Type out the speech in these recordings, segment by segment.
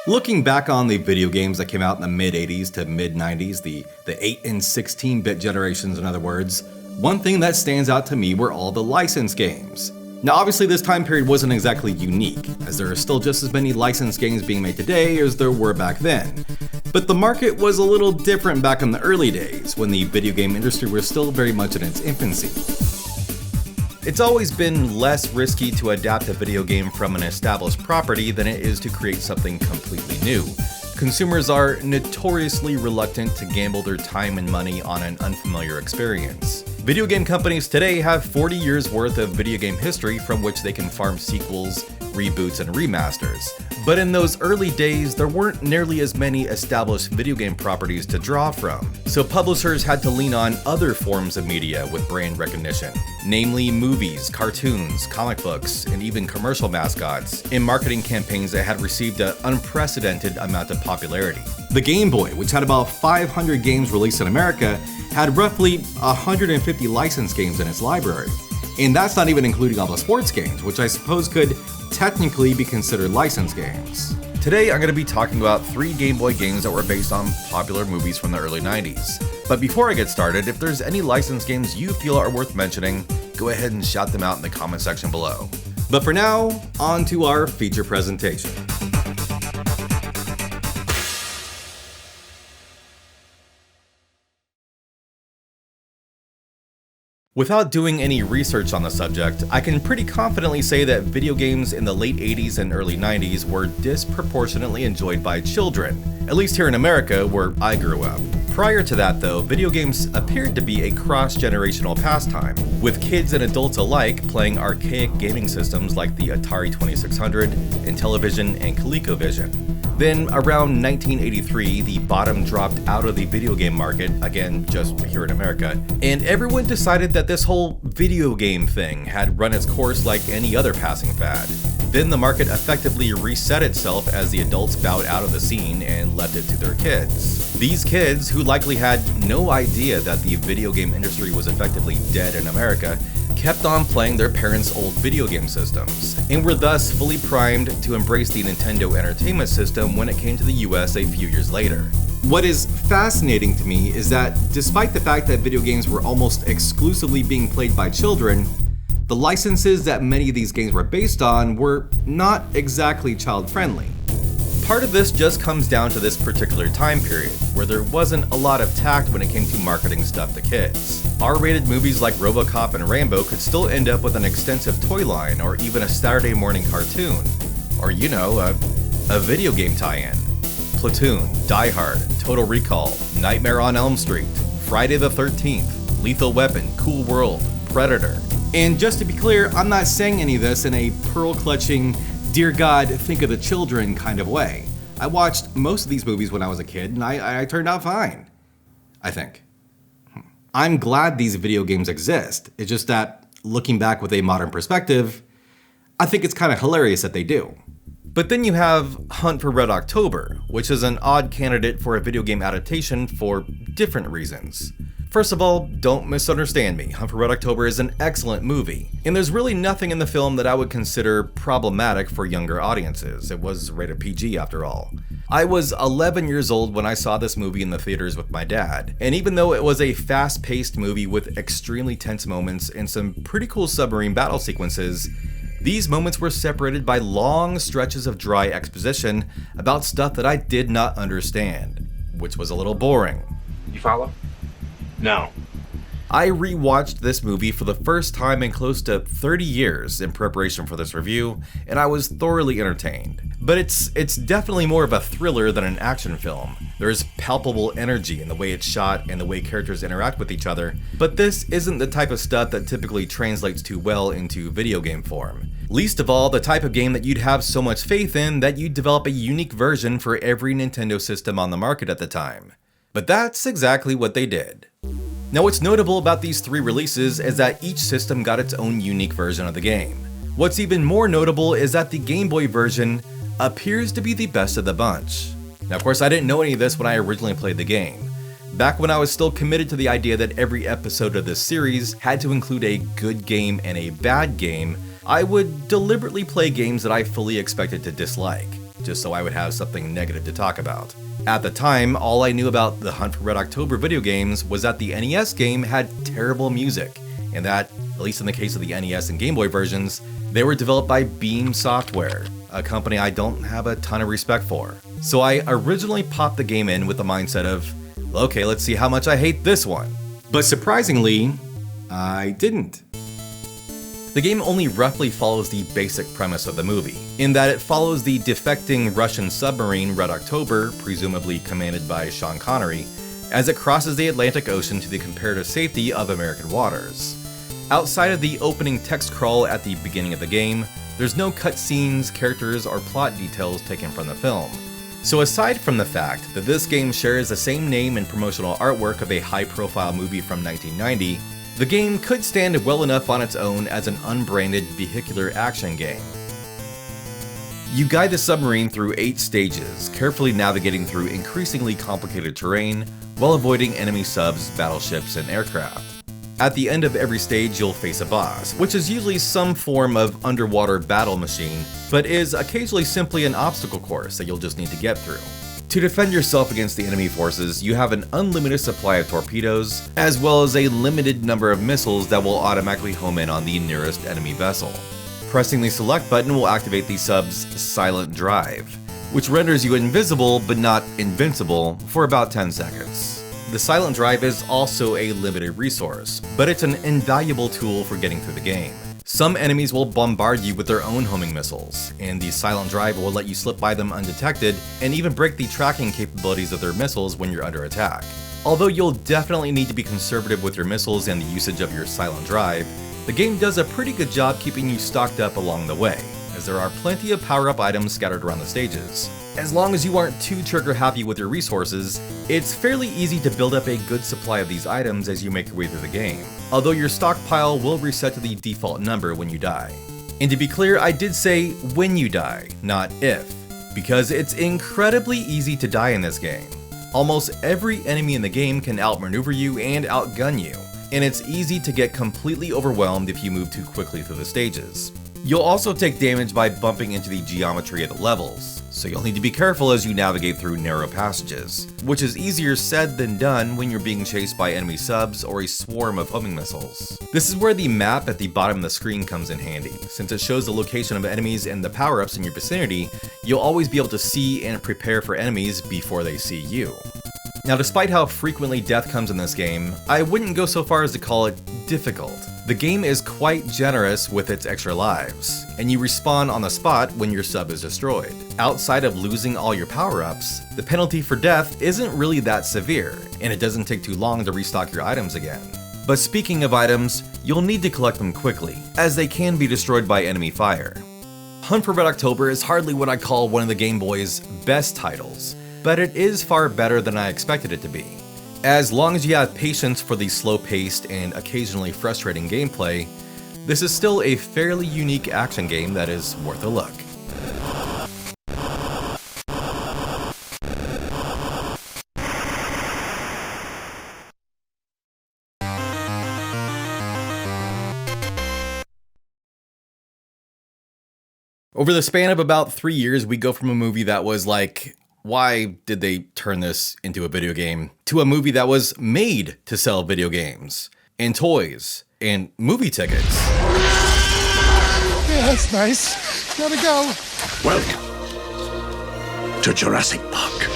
Looking back on the video games that came out in the mid-80s to mid-90s, the 8 and 16-bit generations in other words, one thing that stands out to me were all the licensed games. Now obviously this time period wasn't exactly unique, as there are still just as many licensed games being made today as there were back then. But the market was a little different back in the early days, when the video game industry was still very much in its infancy. It's always been less risky to adapt a video game from an established property than it is to create something completely new. Consumers are notoriously reluctant to gamble their time and money on an unfamiliar experience. Video game companies today have 40 years worth of video game history from which they can farm sequels, reboots, and remasters. But in those early days, there weren't nearly as many established video game properties to draw from, so publishers had to lean on other forms of media with brand recognition, namely movies, cartoons, comic books, and even commercial mascots, in marketing campaigns that had received an unprecedented amount of popularity. The Game Boy, which had about 500 games released in America, had roughly 150 licensed games in its library. And that's not even including all the sports games, which I suppose could technically be considered licensed games. Today I'm going to be talking about 3 Game Boy games that were based on popular movies from the early 90s. But before I get started, if there's any licensed games you feel are worth mentioning, go ahead and shout them out in the comment section below. But for now, on to our feature presentation. Without doing any research on the subject, I can pretty confidently say that video games in the late 80s and early 90s were disproportionately enjoyed by children, at least here in America where I grew up. Prior to that though, video games appeared to be a cross-generational pastime, with kids and adults alike playing archaic gaming systems like the Atari 2600, Intellivision, and ColecoVision. Then around 1983, the bottom dropped out of the video game market, again just here in America, and everyone decided that this whole video game thing had run its course like any other passing fad. Then the market effectively reset itself as the adults bowed out of the scene and left it to their kids. These kids, who likely had no idea that the video game industry was effectively dead in America, kept on playing their parents' old video game systems, and were thus fully primed to embrace the Nintendo Entertainment System when it came to the US a few years later. What is fascinating to me is that despite the fact that video games were almost exclusively being played by children, the licenses that many of these games were based on were not exactly child-friendly. Part of this just comes down to this particular time period, where there wasn't a lot of tact when it came to marketing stuff to kids. R-rated movies like RoboCop and Rambo could still end up with an extensive toy line or even a Saturday morning cartoon. Or you know, a video game tie-in. Platoon, Die Hard, Total Recall, Nightmare on Elm Street, Friday the 13th, Lethal Weapon, Cool World, Predator. And just to be clear, I'm not saying any of this in a pearl-clutching, dear God, think of the children kind of way. I watched most of these movies when I was a kid, and I turned out fine. I think. I'm glad these video games exist. It's just that, looking back with a modern perspective, I think it's kind of hilarious that they do. But then you have Hunt for Red October, which is an odd candidate for a video game adaptation for different reasons. First of all, don't misunderstand me, Hunt for Red October is an excellent movie, and there's really nothing in the film that I would consider problematic for younger audiences. It was rated PG after all. I was 11 years old when I saw this movie in the theaters with my dad, and even though it was a fast-paced movie with extremely tense moments and some pretty cool submarine battle sequences, these moments were separated by long stretches of dry exposition about stuff that I did not understand, which was a little boring. You follow? No. I rewatched this movie for the first time in close to 30 years in preparation for this review, and I was thoroughly entertained. But it's definitely more of a thriller than an action film. There's palpable energy in the way it's shot and the way characters interact with each other, but this isn't the type of stuff that typically translates too well into video game form. Least of all, the type of game that you'd have so much faith in that you'd develop a unique version for every Nintendo system on the market at the time. But that's exactly what they did. Now what's notable about these 3 releases is that each system got its own unique version of the game. What's even more notable is that the Game Boy version appears to be the best of the bunch. Now of course I didn't know any of this when I originally played the game. Back when I was still committed to the idea that every episode of this series had to include a good game and a bad game, I would deliberately play games that I fully expected to dislike. just so I would have something negative to talk about. At the time, all I knew about the Hunt for Red October video games was that the NES game had terrible music, and that, at least in the case of the NES and Game Boy versions, they were developed by Beam Software, a company I don't have a ton of respect for. So I originally popped the game in with the mindset of, okay, let's see how much I hate this one. But surprisingly, I didn't. The game only roughly follows the basic premise of the movie, in that it follows the defecting Russian submarine Red October, presumably commanded by Sean Connery, as it crosses the Atlantic Ocean to the comparative safety of American waters. Outside of the opening text crawl at the beginning of the game, there's no cutscenes, characters, or plot details taken from the film. So aside from the fact that this game shares the same name and promotional artwork of a high-profile movie from 1990, the game could stand well enough on its own as an unbranded vehicular action game. You guide the submarine through 8 stages, carefully navigating through increasingly complicated terrain while avoiding enemy subs, battleships, and aircraft. At the end of every stage, you'll face a boss, which is usually some form of underwater battle machine, but is occasionally simply an obstacle course that you'll just need to get through. To defend yourself against the enemy forces, you have an unlimited supply of torpedoes, as well as a limited number of missiles that will automatically home in on the nearest enemy vessel. Pressing the select button will activate the sub's silent drive, which renders you invisible but not invincible for about 10 seconds. The silent drive is also a limited resource, but it's an invaluable tool for getting through the game. Some enemies will bombard you with their own homing missiles, and the silent drive will let you slip by them undetected and even break the tracking capabilities of their missiles when you're under attack. Although you'll definitely need to be conservative with your missiles and the usage of your silent drive, the game does a pretty good job keeping you stocked up along the way, as there are plenty of power-up items scattered around the stages. As long as you aren't too trigger happy with your resources, it's fairly easy to build up a good supply of these items as you make your way through the game, although your stockpile will reset to the default number when you die. And to be clear, I did say when you die, not if, because it's incredibly easy to die in this game. Almost every enemy in the game can outmaneuver you and outgun you, and it's easy to get completely overwhelmed if you move too quickly through the stages. You'll also take damage by bumping into the geometry of the levels, so you'll need to be careful as you navigate through narrow passages, which is easier said than done when you're being chased by enemy subs or a swarm of homing missiles. This is where the map at the bottom of the screen comes in handy. Since it shows the location of enemies and the power-ups in your vicinity, you'll always be able to see and prepare for enemies before they see you. Now, despite how frequently death comes in this game, I wouldn't go so far as to call it difficult. The game is quite generous with its extra lives, and you respawn on the spot when your sub is destroyed. Outside of losing all your power-ups, the penalty for death isn't really that severe, and it doesn't take too long to restock your items again. But speaking of items, you'll need to collect them quickly, as they can be destroyed by enemy fire. Hunt for Red October is hardly what I call one of the Game Boy's best titles, but it is far better than I expected it to be. As long as you have patience for the slow-paced and occasionally frustrating gameplay, this is still a fairly unique action game that is worth a look. Over the span of about 3 years, we go from a movie that was like, why did they turn this into a video game, to a movie that was made to sell video games, and toys, and movie tickets. Yeah, that's nice. Gotta go. Welcome to Jurassic Park.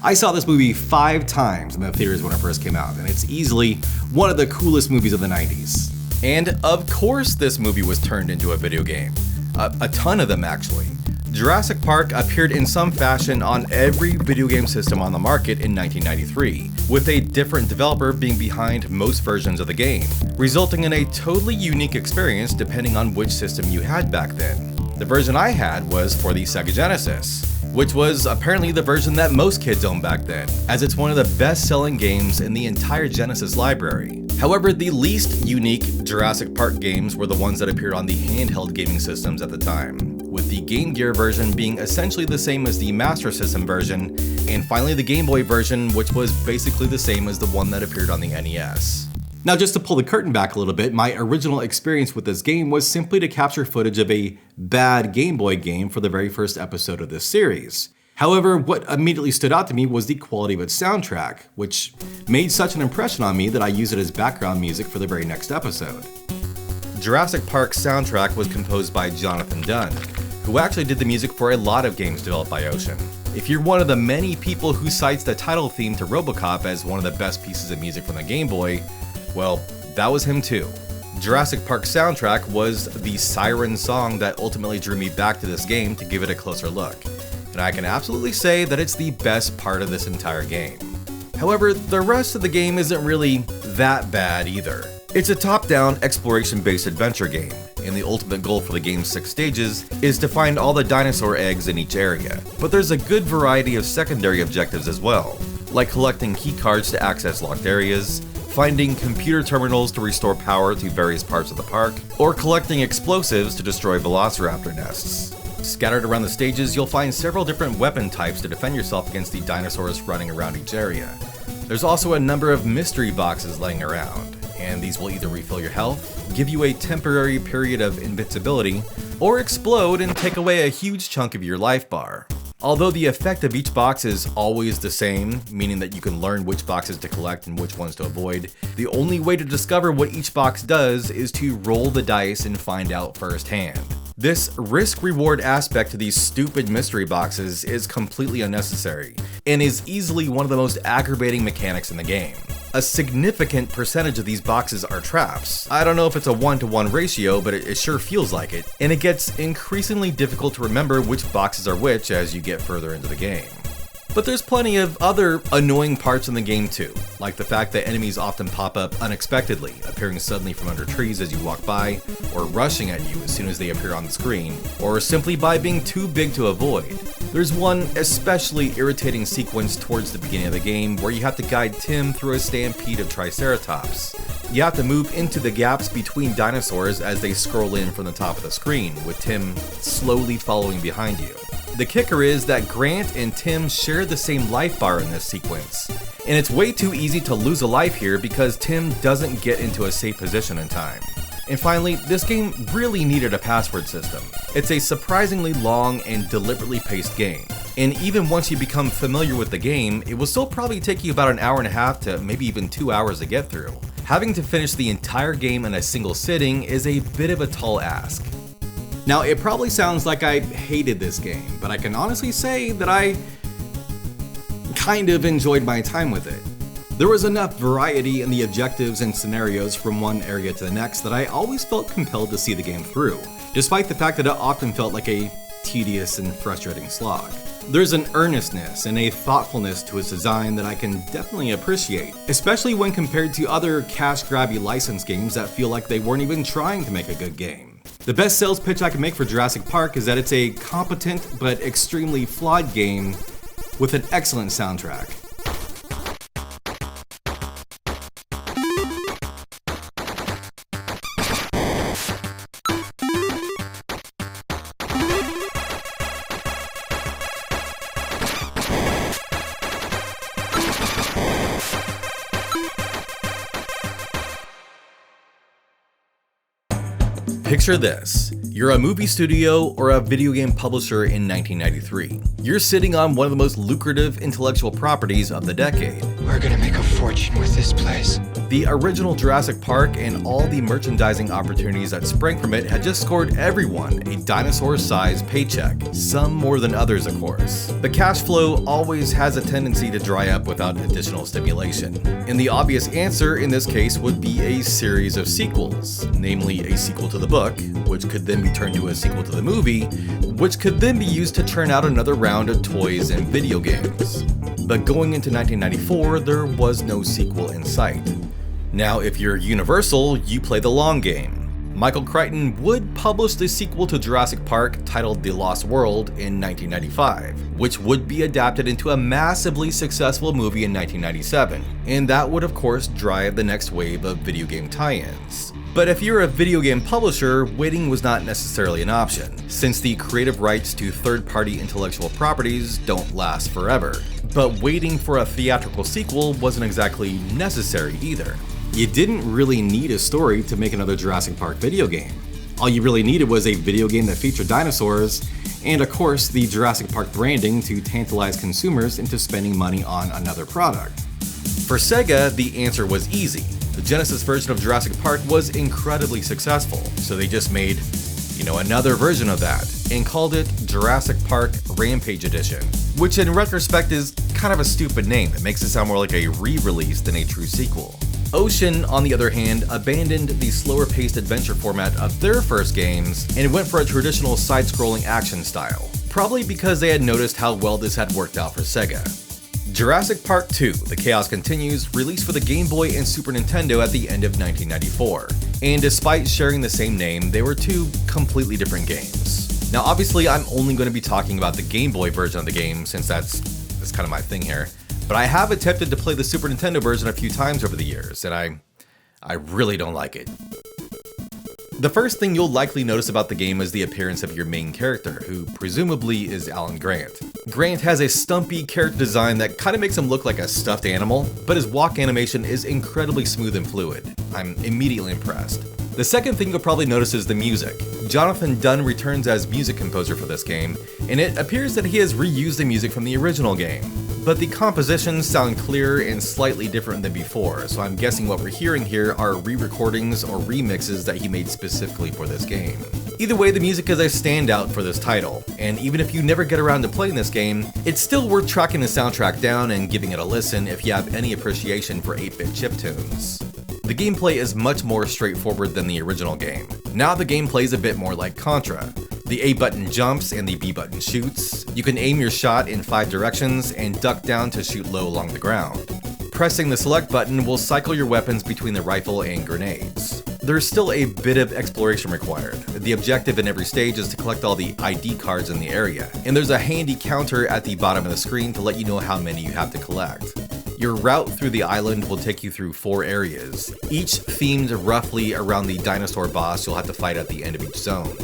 I saw this movie 5 times in the theaters when it first came out, and it's easily one of the coolest movies of the 90s. And of course this movie was turned into a video game. A ton of them, actually. Jurassic Park appeared in some fashion on every video game system on the market in 1993, with a different developer being behind most versions of the game, resulting in a totally unique experience depending on which system you had back then. The version I had was for the Sega Genesis, which was apparently the version that most kids owned back then, as it's one of the best-selling games in the entire Genesis library. However, the least unique Jurassic Park games were the ones that appeared on the handheld gaming systems at the time, with with the Game Gear version being essentially the same as the Master System version, and finally the Game Boy version, which was basically the same as the one that appeared on the NES. Now, just to pull the curtain back a little bit, my original experience with this game was simply to capture footage of a bad Game Boy game for the very first episode of this series. However, what immediately stood out to me was the quality of its soundtrack, which made such an impression on me that I used it as background music for the very next episode. Jurassic Park's soundtrack was composed by Jonathan Dunn, who actually did the music for a lot of games developed by Ocean. If you're one of the many people who cites the title theme to RoboCop as one of the best pieces of music from the Game Boy, well, that was him too. Jurassic Park's soundtrack was the siren song that ultimately drew me back to this game to give it a closer look, and I can absolutely say that it's the best part of this entire game. However, the rest of the game isn't really that bad either. It's a top-down, exploration-based adventure game, and the ultimate goal for the game's 6 stages is to find all the dinosaur eggs in each area. But there's a good variety of secondary objectives as well, like collecting key cards to access locked areas, finding computer terminals to restore power to various parts of the park, or collecting explosives to destroy velociraptor nests. Scattered around the stages, you'll find several different weapon types to defend yourself against the dinosaurs running around each area. There's also a number of mystery boxes laying around, and these will either refill your health, give you a temporary period of invincibility, or explode and take away a huge chunk of your life bar. Although the effect of each box is always the same, meaning that you can learn which boxes to collect and which ones to avoid, the only way to discover what each box does is to roll the dice and find out firsthand. This risk-reward aspect to these stupid mystery boxes is completely unnecessary, and is easily one of the most aggravating mechanics in the game. A significant percentage of these boxes are traps. I don't know if it's a 1-to-1 ratio, but it sure feels like it, and it gets increasingly difficult to remember which boxes are which as you get further into the game. But there's plenty of other annoying parts in the game too, like the fact that enemies often pop up unexpectedly, appearing suddenly from under trees as you walk by, or rushing at you as soon as they appear on the screen, or simply by being too big to avoid. There's one especially irritating sequence towards the beginning of the game where you have to guide Tim through a stampede of Triceratops. You have to move into the gaps between dinosaurs as they scroll in from the top of the screen, with Tim slowly following behind you. The kicker is that Grant and Tim share the same life bar in this sequence, and it's way too easy to lose a life here because Tim doesn't get into a safe position in time. And finally, this game really needed a password system. It's a surprisingly long and deliberately paced game, and even once you become familiar with the game, it will still probably take you about an hour and a half to maybe even 2 hours to get through. Having to finish the entire game in a single sitting is a bit of a tall ask. Now, it probably sounds like I hated this game, but I can honestly say that I kind of enjoyed my time with it. There was enough variety in the objectives and scenarios from one area to the next that I always felt compelled to see the game through, despite the fact that it often felt like a tedious and frustrating slog. There's an earnestness and a thoughtfulness to its design that I can definitely appreciate, especially when compared to other cash-grabby licensed games that feel like they weren't even trying to make a good game. The best sales pitch I can make for Jurassic Park is that it's a competent but extremely flawed game with an excellent soundtrack. Picture this. You're a movie studio or a video game publisher in 1993. You're sitting on one of the most lucrative intellectual properties of the decade. We're gonna make a fortune with this place. The original Jurassic Park and all the merchandising opportunities that sprang from it had just scored everyone a dinosaur-sized paycheck, some more than others of course. The cash flow always has a tendency to dry up without additional stimulation, and the obvious answer in this case would be a series of sequels, namely a sequel to the book, which could then be turned to a sequel to the movie, which could then be used to churn out another round of toys and video games. But going into 1994, there was no sequel in sight. Now, if you're Universal, you play the long game. Michael Crichton would publish the sequel to Jurassic Park titled The Lost World in 1995, which would be adapted into a massively successful movie in 1997, and that would of course drive the next wave of video game tie-ins. But if you're a video game publisher, waiting was not necessarily an option, since the creative rights to third-party intellectual properties don't last forever. But waiting for a theatrical sequel wasn't exactly necessary either. You didn't really need a story to make another Jurassic Park video game. All you really needed was a video game that featured dinosaurs, and of course the Jurassic Park branding to tantalize consumers into spending money on another product. For Sega, the answer was easy. The Genesis version of Jurassic Park was incredibly successful, so they just made, another version of that, and called it Jurassic Park Rampage Edition, which in retrospect is kind of a stupid name. It makes it sound more like a re-release than a true sequel. Ocean, on the other hand, abandoned the slower-paced adventure format of their first games and went for a traditional side-scrolling action style, probably because they had noticed how well this had worked out for Sega. Jurassic Park 2: The Chaos Continues released for the Game Boy and Super Nintendo at the end of 1994, and despite sharing the same name, they were two completely different games. Now obviously I'm only going to be talking about the Game Boy version of the game since that's kind of my thing here, but I have attempted to play the Super Nintendo version a few times over the years, and I really don't like it. The first thing you'll likely notice about the game is the appearance of your main character, who presumably is Alan Grant. Grant has a stumpy character design that kind of makes him look like a stuffed animal, but his walk animation is incredibly smooth and fluid. I'm immediately impressed. The second thing you'll probably notice is the music. Jonathan Dunn returns as music composer for this game, and it appears that he has reused the music from the original game. But the compositions sound clearer and slightly different than before, so I'm guessing what we're hearing here are re-recordings or remixes that he made specifically for this game. Either way, the music is a standout for this title, and even if you never get around to playing this game, it's still worth tracking the soundtrack down and giving it a listen if you have any appreciation for 8-bit chiptunes. The gameplay is much more straightforward than the original game. Now the game plays a bit more like Contra. The A button jumps and the B button shoots. You can aim your shot in 5 directions and duck down to shoot low along the ground. Pressing the select button will cycle your weapons between the rifle and grenades. There's still a bit of exploration required. The objective in every stage is to collect all the ID cards in the area, and there's a handy counter at the bottom of the screen to let you know how many you have to collect. Your route through the island will take you through 4 areas, each themed roughly around the dinosaur boss you'll have to fight at the end of each zone.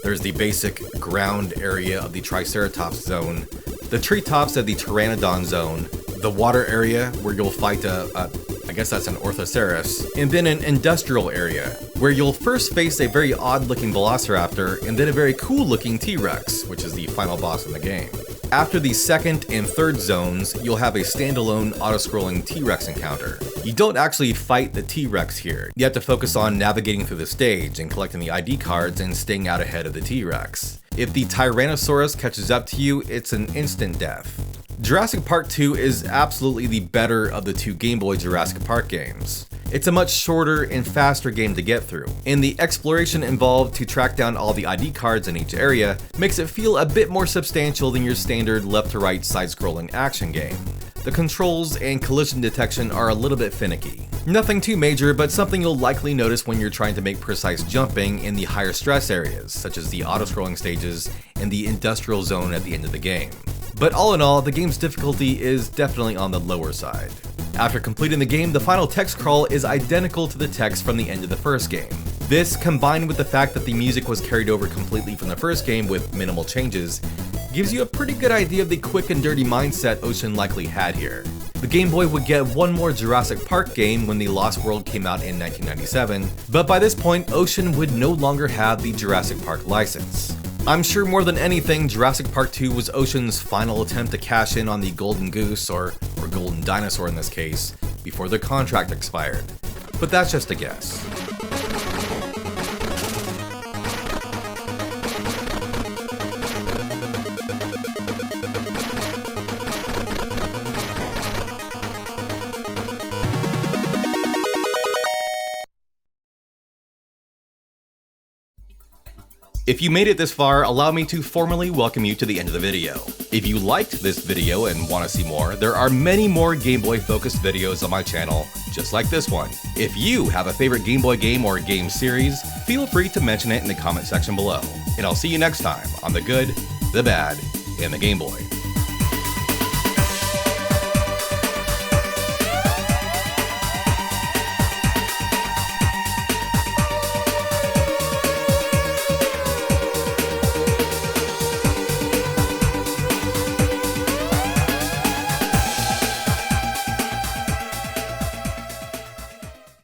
There's the basic ground area of the Triceratops zone, the treetops of the Pteranodon zone, the water area where you'll fight I guess that's an Orthoceras, and then an industrial area, where you'll first face a very odd-looking Velociraptor and then a very cool-looking T-Rex, which is the final boss in the game. After the second and third zones, you'll have a standalone auto-scrolling T-Rex encounter. You don't actually fight the T-Rex here. You have to focus on navigating through the stage and collecting the ID cards and staying out ahead of the T-Rex. If the Tyrannosaurus catches up to you, it's an instant death. Jurassic Park 2 is absolutely the better of the 2 Game Boy Jurassic Park games. It's a much shorter and faster game to get through, and the exploration involved to track down all the ID cards in each area makes it feel a bit more substantial than your standard left-to-right side-scrolling action game. The controls and collision detection are a little bit finicky. Nothing too major, but something you'll likely notice when you're trying to make precise jumping in the higher stress areas, such as the auto-scrolling stages and the industrial zone at the end of the game. But all in all, the game's difficulty is definitely on the lower side. After completing the game, the final text crawl is identical to the text from the end of the first game. This, combined with the fact that the music was carried over completely from the first game with minimal changes, gives you a pretty good idea of the quick and dirty mindset Ocean likely had here. The Game Boy would get one more Jurassic Park game when The Lost World came out in 1997, but by this point, Ocean would no longer have the Jurassic Park license. I'm sure more than anything, Jurassic Park 2 was Ocean's final attempt to cash in on the Golden Goose, or Golden Dinosaur in this case, before their contract expired. But that's just a guess. If you made it this far, allow me to formally welcome you to the end of the video. If you liked this video and want to see more, there are many more Game Boy focused videos on my channel, just like this one. If you have a favorite Game Boy game or game series, feel free to mention it in the comment section below. And I'll see you next time on The Good, The Bad, and the Game Boy.